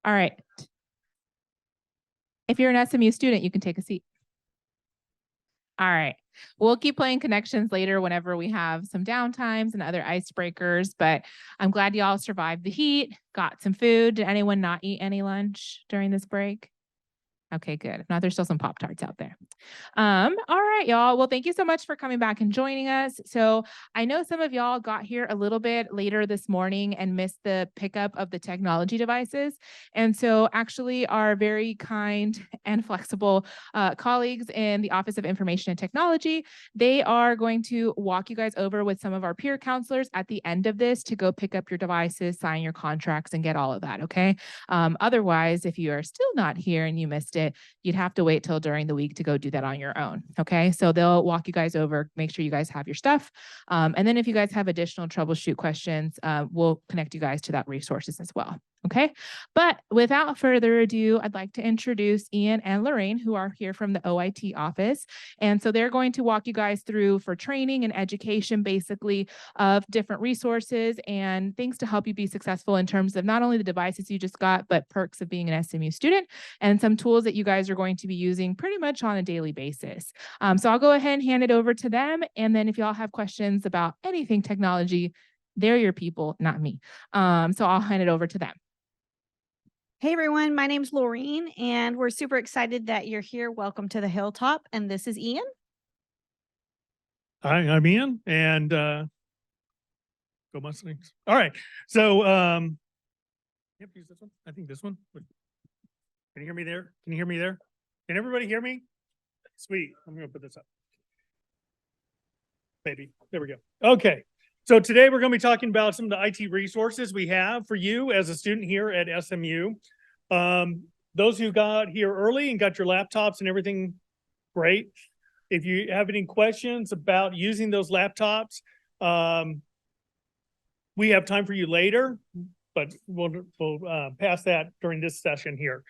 All right. If you're an SMU student, you can take a seat. All right. We'll keep playing connections later whenever we have some downtimes and other icebreakers, but I'm glad y'all survived the heat, got some food. Did anyone not eat any lunch during this break? Okay, good. If not, there's still some Pop-Tarts out there. All right, y'all. Well, thank you so much for coming back and joining us. So I know some of y'all got here a little bit later this morning and missed the pickup of the technology devices. And so actually our very kind and flexible colleagues in the Office of Information and Technology, they are going to walk you guys over with some of our peer counselors at the end of this to go pick up your devices, sign your contracts, and get all of that, okay? Otherwise, if you are still not here and you missed it, you'd have to wait till during the week to go do that on your own. Okay. So they'll walk you guys over, make sure you guys have your stuff. And then if you guys have additional troubleshoot questions, we'll connect you guys to that resources as well. Okay. But without further ado, I'd like to introduce Ian and Lorraine, who are here from the OIT office. And so they're going to walk you guys through for training and education, basically, of different resources and things to help you be successful in terms of not only the devices you just got, but perks of being an SMU student and some tools that you guys are going to be using pretty much on a daily basis. So I'll go ahead and hand it over to them. And then if y'all have questions about anything technology, they're your people, not me. So I'll hand it over to them. Hey everyone, my name's Laureen, and we're super excited that you're here. Welcome to the Hilltop, and this is Ian. Hi, I'm Ian, and go Mustangs. All right, so yep, use this one. I think this one. Can you hear me there? Can you hear me there? Can everybody hear me? Sweet. I'm gonna put this up. Maybe. There we go. Okay. So today we're going to be talking about some of the IT resources we have for you as a student here at SMU. Those who got here early and got your laptops and everything, great. If you have any questions about using those laptops, we have time for you later, but we'll pass that during this session here.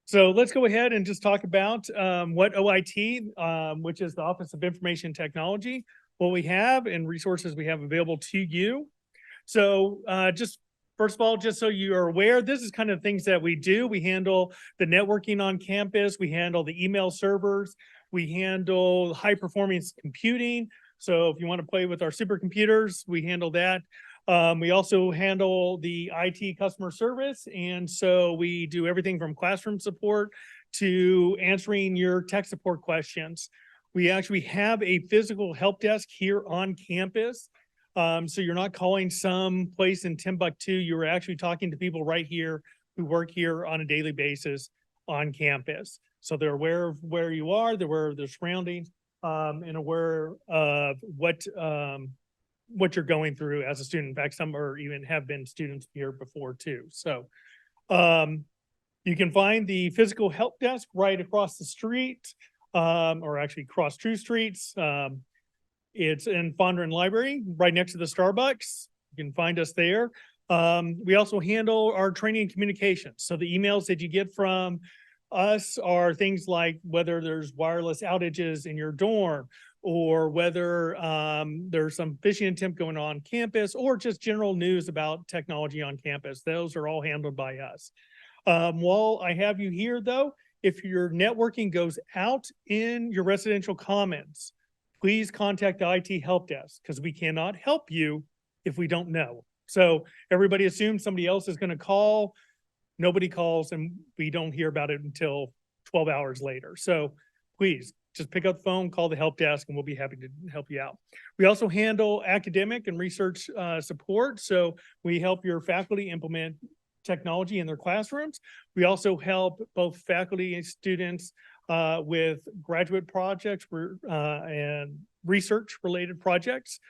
So let's go ahead and just talk about what OIT, which is the Office of Information Technology, what we have and resources we have available to you. So just first of all, just so you are aware, this is kind of things that we do. We handle the networking on campus. We handle the email servers. We handle high performance computing. So if you want to play with our supercomputers, we handle that. We also handle the IT customer service. And so we do everything from classroom support to answering your tech support questions. We actually have a physical help desk here on campus. So you're not calling some place in Timbuktu. You're actually talking to people right here who work here on a daily basis on campus. So they're aware of where you are, they're aware of their surroundings, and aware of what you're going through as a student. In fact, some are even have been students here before too. So you can find the physical help desk right across the street. Or actually cross two streets. It's in Fondren Library, right next to the Starbucks. You can find us there. We also handle our training and communications. So the emails that you get from us are things like whether there's wireless outages in your dorm, or whether there's some phishing attempt going on campus, or just general news about technology on campus. Those are all handled by us. While I have you here though, if your networking goes out in your residential commons, please contact the IT help desk because we cannot help you if we don't know. So everybody assumes somebody else is going to call. Nobody calls and we don't hear about it until 12 hours later. So please just pick up the phone, call the help desk, and we'll be happy to help you out. We also handle academic and research support. So we help your faculty implement technology in their classrooms. We also help both faculty and students with graduate projects and research related projects.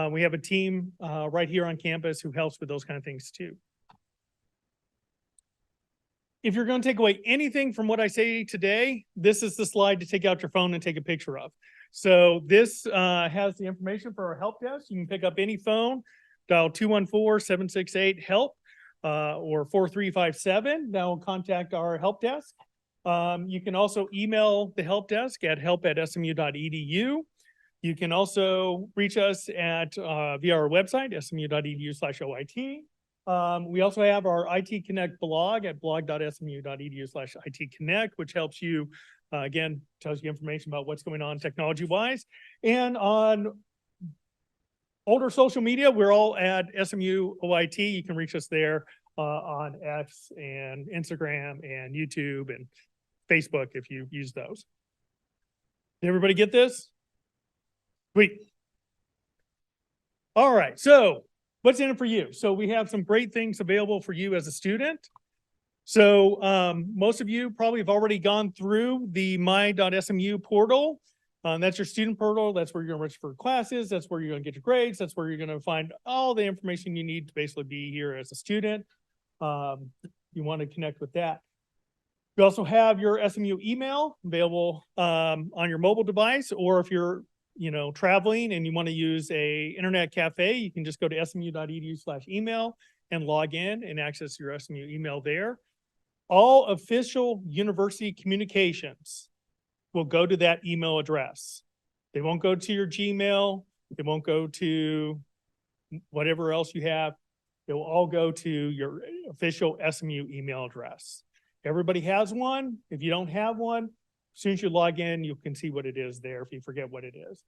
We have a team right here on campus who helps with those kind of things too. If you're going to take away anything from what I say today, this is the slide to take out your phone and take a picture of. So this has the information for our help desk. You can pick up any phone, dial 214-768-HELP. Or 4357. That will contact our help desk. You can also email the help desk at help@smu.edu. You can also reach us at via our website, smu.edu/OIT. We also have our IT Connect blog at blog.smu.edu/IT Connect, which helps you, again, tells you information about what's going on technology-wise. And on older social media, we're all at SMU OIT. You can reach us there on X and Instagram and YouTube and Facebook if you use those. Did everybody get this? Sweet. All right, so what's in it for you? So we have some great things available for you as a student. So most of you probably have already gone through the my.smu portal. That's your student portal. That's where you're going to register for classes. That's where you're going to get your grades. That's where you're going to find all the information you need to basically be here as a student. You want to connect with that. You also have your SMU email available on your mobile device, or if you're traveling and you want to use a internet cafe, you can just go to smu.edu/email and log in and access your SMU email there. All official university communications will go to that email address. They won't go to your Gmail. They won't go to whatever else you have. It will all go to your official SMU email address. Everybody has one. If you don't have one, as soon as you log in, you can see what it is there if you forget what it is.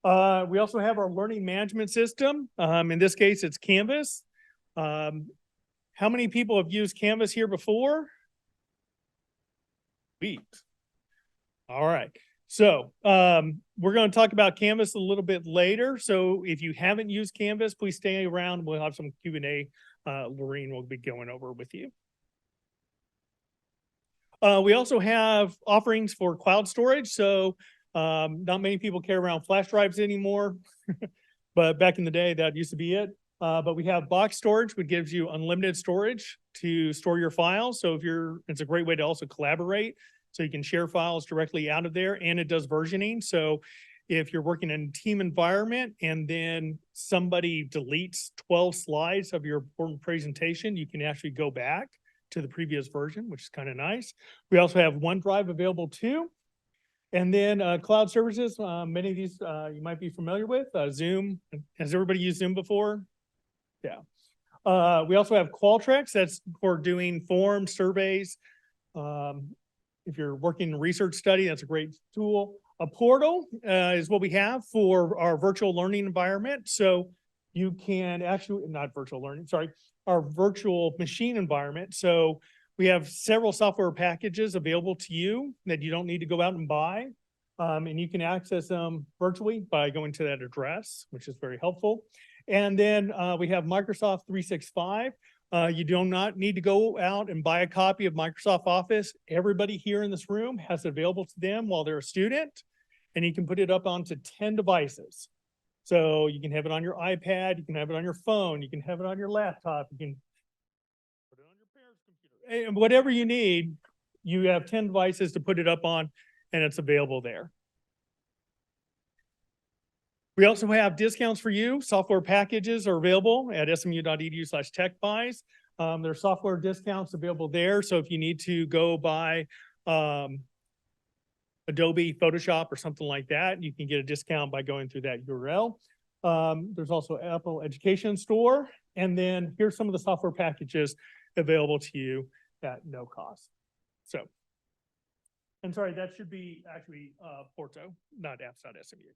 We also have our learning management system. In this case, it's Canvas. How many people have used Canvas here before? Sweet. All right. So we're going to talk about Canvas a little bit later. So if you haven't used Canvas, please stay around. We'll have some Q&A. Lorene will be going over with you. We also have offerings for cloud storage. So not many people carry around flash drives anymore, but back in the day, that used to be it. But we have box storage, which gives you unlimited storage to store your files. So it's a great way to also collaborate. So you can share files directly out of there, and it does versioning. So if you're working in a team environment and then somebody deletes 12 slides of your important presentation, you can actually go back to the previous version, which is kind of nice. We also have OneDrive available too. And then cloud services, many of these you might be familiar with. Zoom. Has everybody used Zoom before? Yeah. We also have Qualtrics. That's for doing forms, surveys. If you're working in a research study, that's a great tool. A portal is what we have for our virtual learning environment. So you can actually, not virtual learning, sorry, our virtual machine environment. So we have several software packages available to you that you don't need to go out and buy. And you can access them virtually by going to that address, which is very helpful. And then we have Microsoft 365. You do not need to go out and buy a copy of Microsoft Office. Everybody here in this room has it available to them while they're a student, and you can put it up onto 10 devices. So you can have it on your iPad, you can have it on your phone, you can have it on your laptop, you can put it on your parents' computer. And whatever you need, you have 10 devices to put it up on, and it's available there. We also have discounts for you. Software packages are available at smu.edu/techbuys. There are software discounts available there. So if you need to go buy Adobe Photoshop or something like that, you can get a discount by going through that URL. There's also Apple Education Store. And then here's some of the software packages available to you at no cost. So, and sorry, that should be actually Porto, not apps.smu.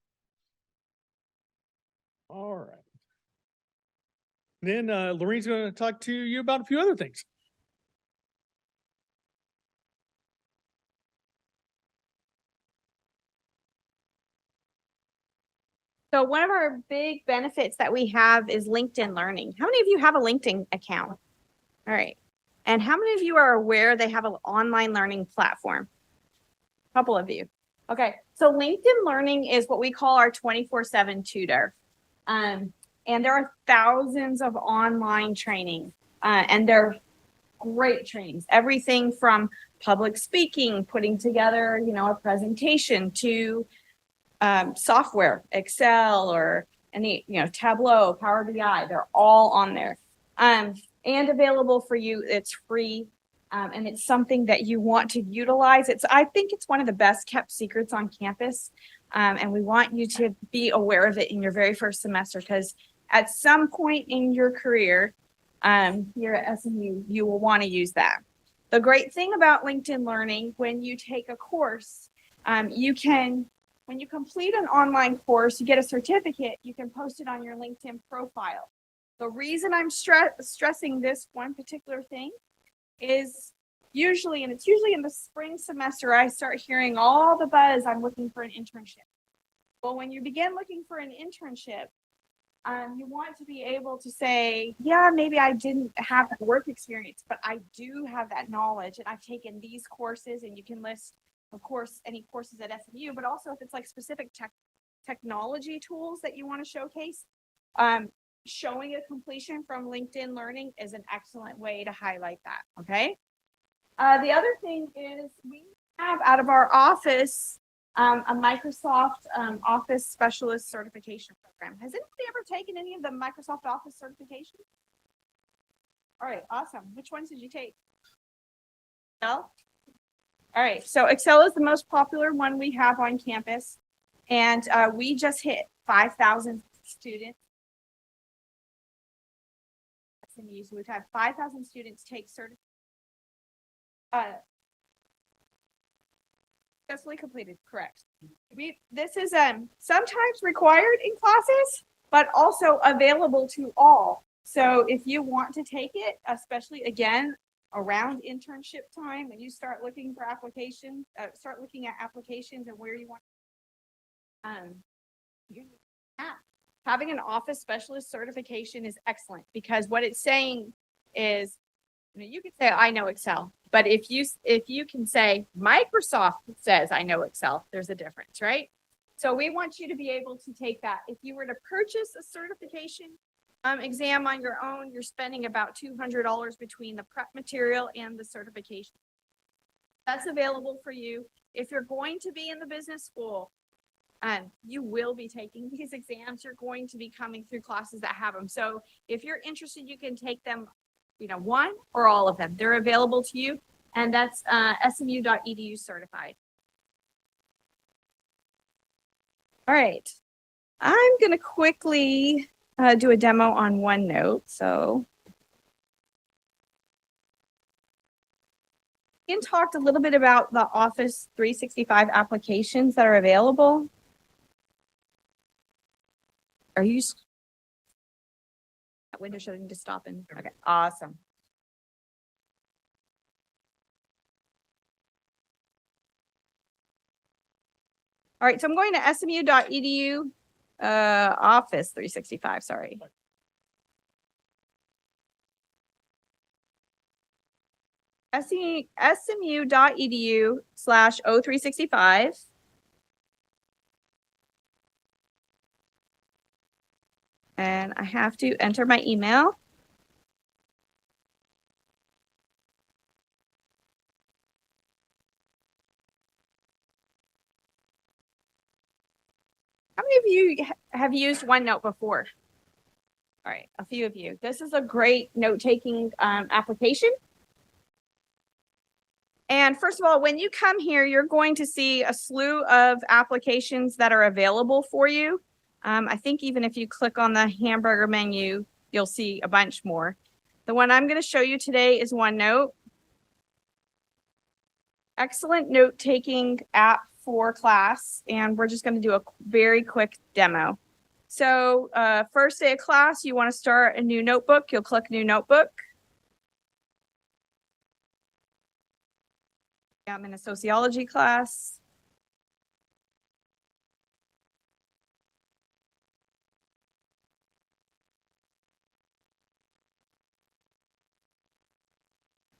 All right. Then Lorene's going to talk to you about a few other things. So one of our big benefits that we have is LinkedIn Learning. How many of you have a LinkedIn account? All right. And how many of you are aware they have an online learning platform? A couple of you. Okay. So LinkedIn Learning is what we call our 24/7 tutor. And there are thousands of online training, and they're great trainings. Everything from public speaking, putting together, a presentation, to software, Excel, or any, Tableau, Power BI. They're all on there, and available for you. It's free, and it's something that you want to utilize. I think it's one of the best kept secrets on campus. And we want you to be aware of it in your very first semester, because at some point in your career, here at SMU, you will want to use that. The great thing about LinkedIn Learning, when you take a course, when you complete an online course, you get a certificate, you can post it on your LinkedIn profile. The reason I'm stressing this one particular thing is usually in the spring semester, I start hearing all the buzz, I'm looking for an internship. Well, when you begin looking for an internship, you want to be able to say, yeah, maybe I didn't have work experience, but I do have that knowledge and I've taken these courses, and you can list, of course, any courses at SMU, but also if it's like specific technology tools that you want to showcase, showing a completion from LinkedIn Learning is an excellent way to highlight that, okay? The other thing is we have out of our office a Microsoft Office Specialist Certification Program. Has anybody ever taken any of the Microsoft Office certifications? All right, awesome. Which ones did you take? Excel? All right, so Excel is the most popular one we have on campus, and we just hit 5,000 students. So we've had 5,000 students take successfully completed, correct. This is sometimes required in classes, but also available to all. So if you want to take it, especially again, around internship time, when you start looking for applications, start looking at applications and where you want, having an office specialist certification is excellent, because what it's saying is, you can say, I know Excel, but if you can say Microsoft says I know Excel, there's a difference, right? So we want you to be able to take that. If you were to purchase a certification exam on your own, you're spending about $200 between the prep material and the certification. That's available for you. If you're going to be in the business school, you will be taking these exams. You're going to be coming through classes that have them. So if you're interested, you can take them, one or all of them. They're available to you, and that's smu.edu certified. All right, I'm going to quickly do a demo on OneNote. So Ian talked a little bit about the Office 365 applications that are available. Are you? That window shouldn't just stop in. Okay, awesome. All right, so I'm going to smu.edu Office 365, sorry. smu.edu/O365. And I have to enter my email. How many of you have used OneNote before? All right, a few of you. This is a great note-taking application. And first of all, when you come here, you're going to see a slew of applications that are available for you. I think even if you click on the hamburger menu, you'll see a bunch more. The one I'm going to show you today is OneNote. Excellent note-taking app for class, and we're just going to do a very quick demo. So first day of class, you want to start a new notebook. You'll click New Notebook. I'm in a sociology class.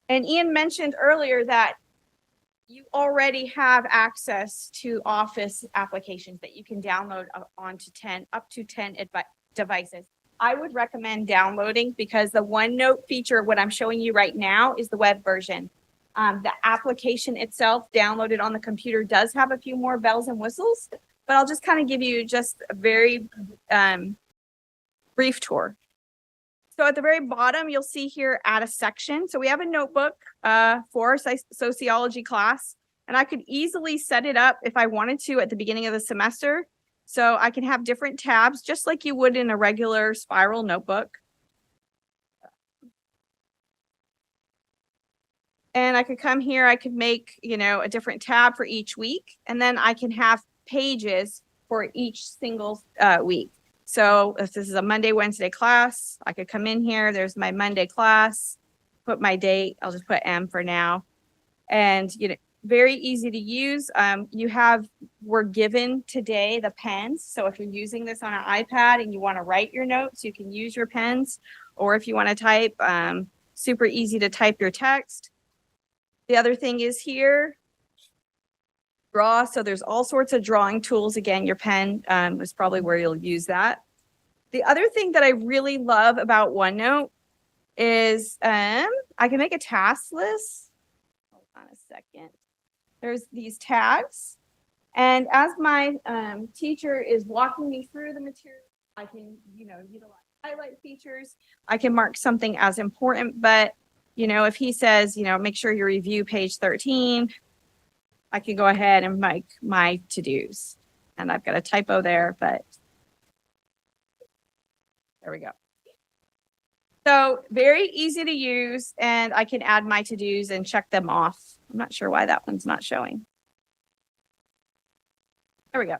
And Ian mentioned earlier that you already have access to Office applications that you can download onto up to 10 devices. I would recommend downloading, because the OneNote feature, what I'm showing you right now, is the web version. The application itself downloaded on the computer does have a few more bells and whistles, but I'll just kind of give you just a very brief tour. So at the very bottom, you'll see here, add a section. So we have a notebook for our sociology class, and I could easily set it up if I wanted to at the beginning of the semester. So I can have different tabs, just like you would in a regular spiral notebook. And I could come here, I could make, a different tab for each week, and then I can have pages for each single week. So if this is a Monday, Wednesday class, I could come in here, there's my Monday class, put my date, I'll just put M for now. And, very easy to use. We're given today the pens. So if you're using this on an iPad and you want to write your notes, you can use your pens. Or if you want to type, super easy to type your text. The other thing is here, draw. So there's all sorts of drawing tools. Again, your pen is probably where you'll use that. The other thing that I really love about OneNote is I can make a task list. Hold on a second. There's these tags. And as my teacher is walking me through the material, I can, utilize highlight features. I can mark something as important, but if he says, make sure you review page 13, I can go ahead and make my to-dos. And I've got a typo there, but there we go. So very easy to use, and I can add my to-dos and check them off. I'm not sure why that one's not showing. There we go.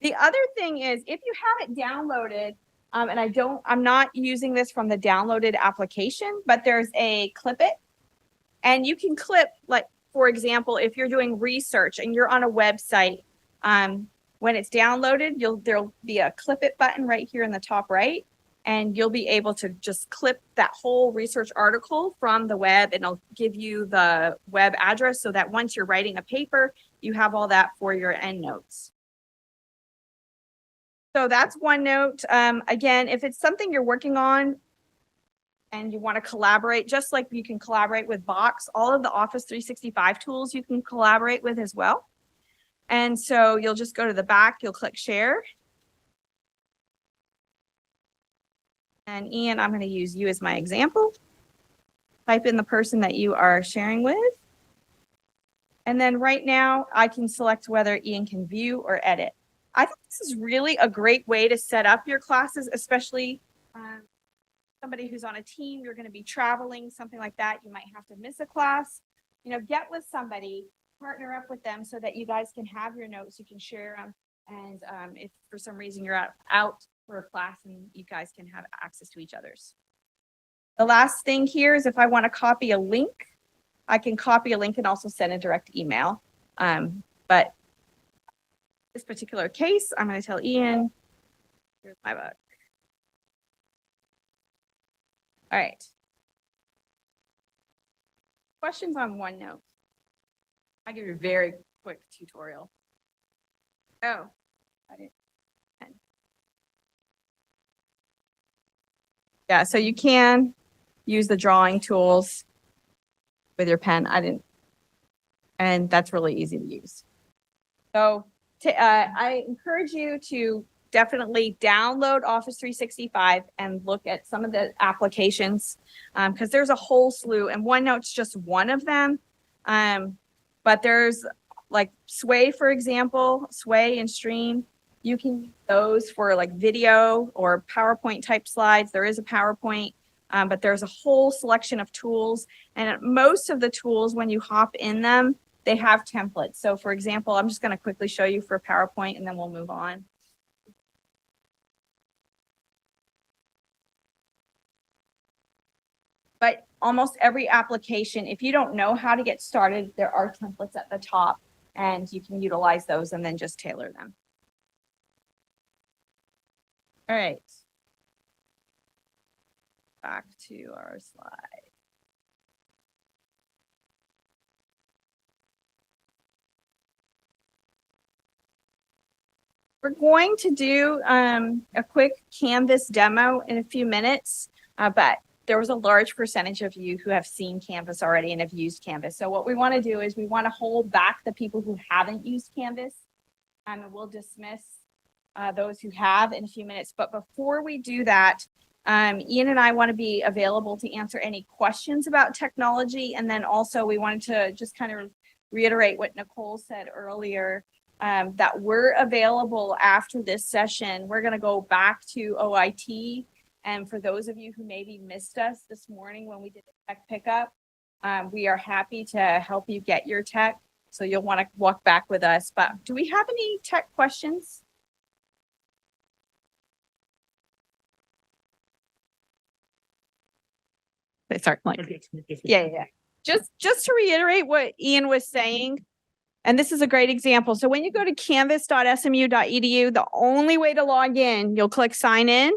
The other thing is, if you have it downloaded, and I'm not using this from the downloaded application, but there's a clip it, and you can clip, like, for example, if you're doing research and you're on a website, when it's downloaded, there'll be a clip it button right here in the top right, and you'll be able to just clip that whole research article from the web, and it'll give you the web address so that once you're writing a paper, you have all that for your endnotes. So that's OneNote. Again, if it's something you're working on and you want to collaborate, just like you can collaborate with Box, all of the Office 365 tools you can collaborate with as well. And so you'll just go to the back, you'll click share. And Ian, I'm going to use you as my example. Type in the person that you are sharing with. And then right now I can select whether Ian can view or edit. I think this is really a great way to set up your classes, especially somebody who's on a team, you're going to be traveling, something like that. You might have to miss a class. Get with somebody, partner up with them so that you guys can have your notes, you can share them. And if for some reason you're out for a class, and you guys can have access to each other's. The last thing here is if I want to copy a link, I can copy a link and also send a direct email. But this particular case, I'm going to tell Ian, here's my book. All right. Questions on OneNote? I'll give you a very quick tutorial. Oh, I didn't. Yeah, so you can use the drawing tools with your pen. And that's really easy to use. So I encourage you to definitely download Office 365 and look at some of the applications because there's a whole slew, and OneNote's just one of them. But there's like Sway, for example, Sway and Stream. You can use those for like video or PowerPoint type slides. There is a PowerPoint, but there's a whole selection of tools. And most of the tools, when you hop in them, they have templates. So for example, I'm just going to quickly show you for PowerPoint and then we'll move on. But almost every application, if you don't know how to get started, there are templates at the top and you can utilize those and then just tailor them. All right. Back to our slide. We're going to do a quick Canvas demo in a few minutes, but there was a large percentage of you who have seen Canvas already and have used Canvas. So what we want to do is we want to hold back the people who haven't used Canvas, and we'll dismiss those who have in a few minutes. But before we do that, Ian and I want to be available to answer any questions about technology. And then also we wanted to just kind of reiterate what Nicole said earlier, that we're available after this session. We're going to go back to OIT. And for those of you who maybe missed us this morning when we did the tech pickup, We are happy to help you get your tech. So you'll want to walk back with us. But do we have any tech questions? Sorry, Mike. Okay. Yeah. Just to reiterate what Ian was saying, and this is a great example. So when you go to canvas.smu.edu, the only way to log in, you'll click sign in.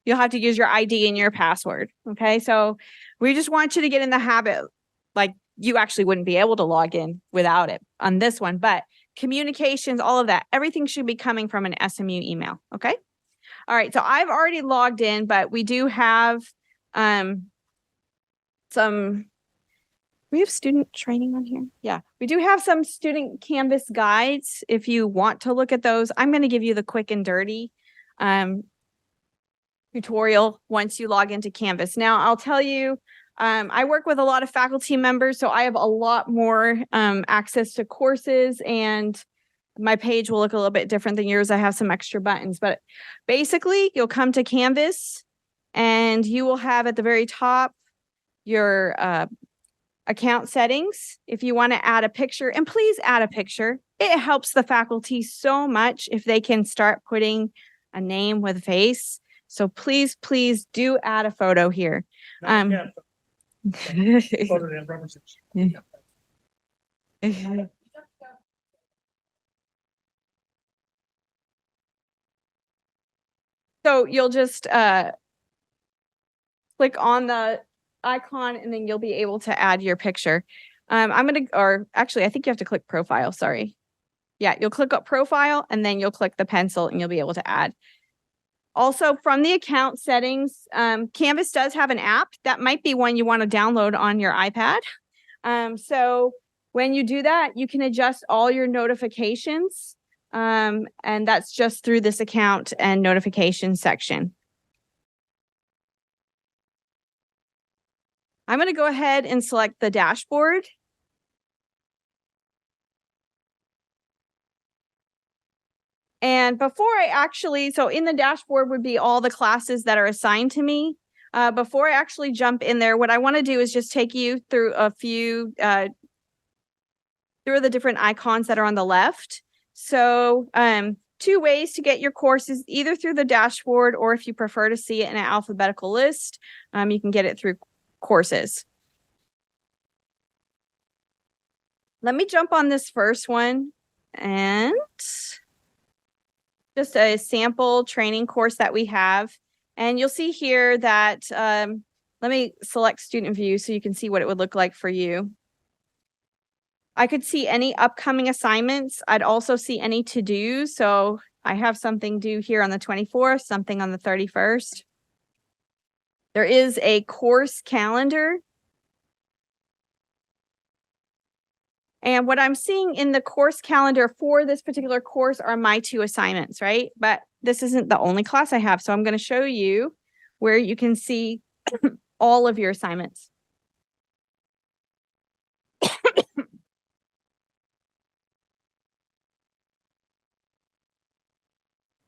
You'll have to use your ID and your password. Okay. So we just want you to get in the habit, like you actually wouldn't be able to log in without it on this one, but communications, all of that, everything should be coming from an SMU email. Okay. All right. So I've already logged in, but we do have we have student training on here. Yeah, we do have some student Canvas guides. If you want to look at those, I'm going to give you the quick and dirty tutorial once you log into Canvas. Now, I'll tell you, I work with a lot of faculty members, so I have a lot more access to courses, and my page will look a little bit different than yours. I have some extra buttons, but basically, you'll come to Canvas, and you will have at the very top your account settings. If you want to add a picture, and please add a picture. It helps the faculty so much if they can start putting a name with a face. So please do add a photo here. So you'll just click on the icon and then you'll be able to add your picture. Or actually, I think you have to click profile. Sorry. Yeah, you'll click up profile and then you'll click the pencil and you'll be able to add. Also, from the account settings, Canvas does have an app. That might be one you want to download on your iPad. So when you do that, you can adjust all your notifications. And that's just through this account and notification section. I'm going to go ahead and select the dashboard. And before I actually, so in the dashboard would be all the classes that are assigned to me. Before I actually jump in there, what I want to do is just take you through a few, through the different icons that are on the left. So 2 ways to get your courses, either through the dashboard, or if you prefer to see it in an alphabetical list, you can get it through courses. Let me jump on this first one and just a sample training course that we have. And you'll see here that, let me select student view so you can see what it would look like for you. I could see any upcoming assignments. I'd also see any to-dos. So I have something due here on the 24th, something on the 31st. There is a course calendar. And what I'm seeing in the course calendar for this particular course are my 2 assignments, right? But this isn't the only class I have. So I'm going to show you where you can see all of your assignments.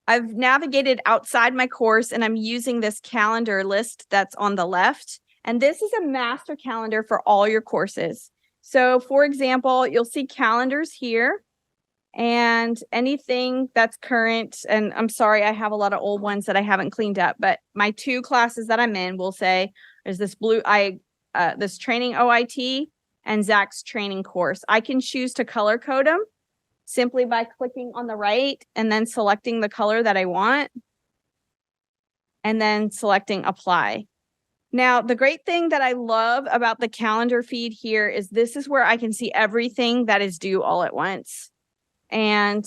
I've navigated outside my course and I'm using this calendar list that's on the left. And this is a master calendar for all your courses. So for example, you'll see calendars here and anything that's current. And I'm sorry, I have a lot of old ones that I haven't cleaned up, but my 2 classes that I'm in will say there's this this training OIT and Zach's training course. I can choose to color code them simply by clicking on the right and then selecting the color that I want and then selecting apply. Now, the great thing that I love about the calendar feed here is this is where I can see everything that is due all at once. And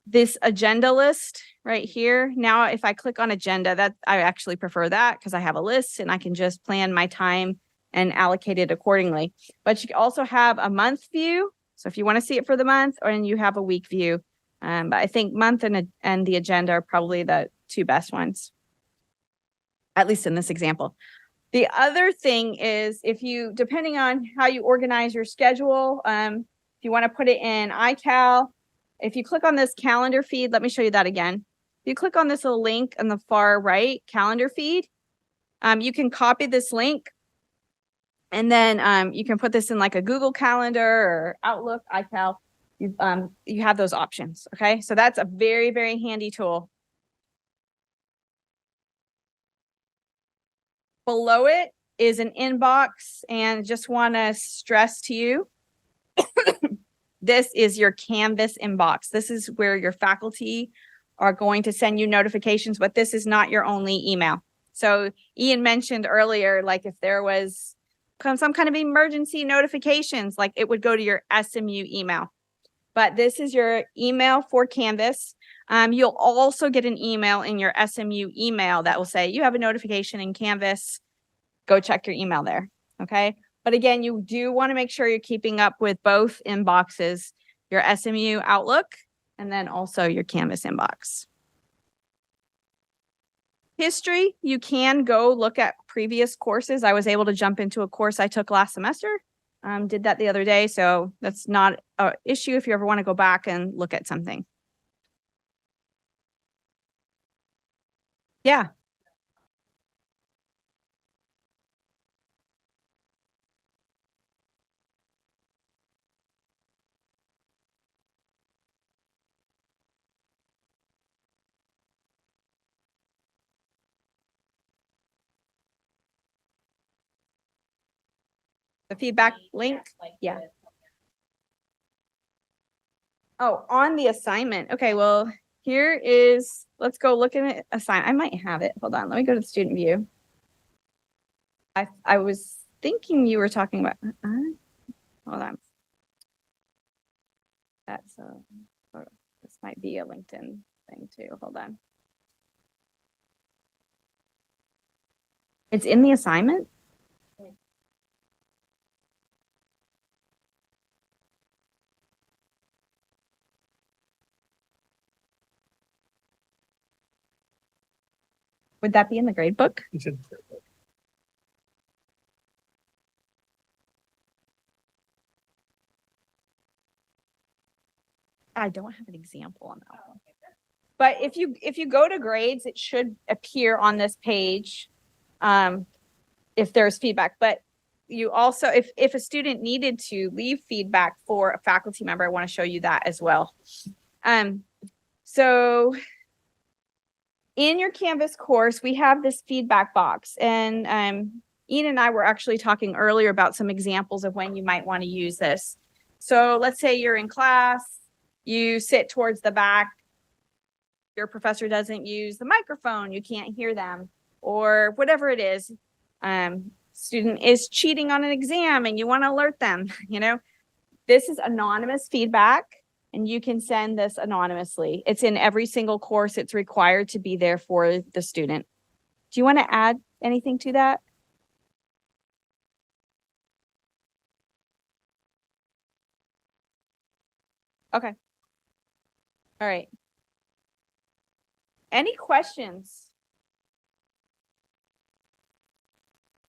this agenda list right here. Now, if I click on agenda, that I actually prefer that because I have a list and I can just plan my time and allocate it accordingly. But you also have a month view. So if you want to see it for the month, or you have a week view, but I think month and the agenda are probably the 2 best ones, at least in this example. The other thing is if you, depending on how you organize your schedule, if you want to put it in iCal, if you click on this calendar feed, let me show you that again. If you click on this little link on the far right calendar feed, you can copy this link And then you can put this in like a Google Calendar or Outlook, iCal. You have those options. Okay, so that's a very, very handy tool. Below it is an inbox, and just want to stress to you, this is your Canvas inbox. This is where your faculty are going to send you notifications, but this is not your only email. So Ian mentioned earlier, like if there was some kind of emergency notifications, like it would go to your SMU email. But this is your email for Canvas. You'll also get an email in your SMU email that will say you have a notification in Canvas. Go check your email there. Okay. But again, you do want to make sure you're keeping up with both inboxes, your SMU Outlook, and then also your Canvas inbox. History, you can go look at previous courses. I was able to jump into a course I took last semester. Did that the other day, so that's not an issue if you ever want to go back and look at something. Yeah. The feedback link? Yeah. Oh, on the assignment. Okay, well, here is, let's go look at it. I might have it. Hold on. Let me go to the student view. I was thinking you were talking about, hold on. That's this might be a LinkedIn thing too. Hold on. It's in the assignment? Would that be in the grade book? It's in- I don't have an example on that one. But if you go to grades, it should appear on this page if there's feedback. But you also, if a student needed to leave feedback for a faculty member, I want to show you that as well. So in your Canvas course, we have this feedback box, and Ian and I were actually talking earlier about some examples of when you might want to use this. So let's say you're in class, you sit towards the back, your professor doesn't use the microphone, you can't hear them, or whatever it is. Student is cheating on an exam and you want to alert them, this is anonymous feedback. And you can send this anonymously. It's in every single course. It's required to be there for the student. Do you want to add anything to that? Okay. All right. Any questions?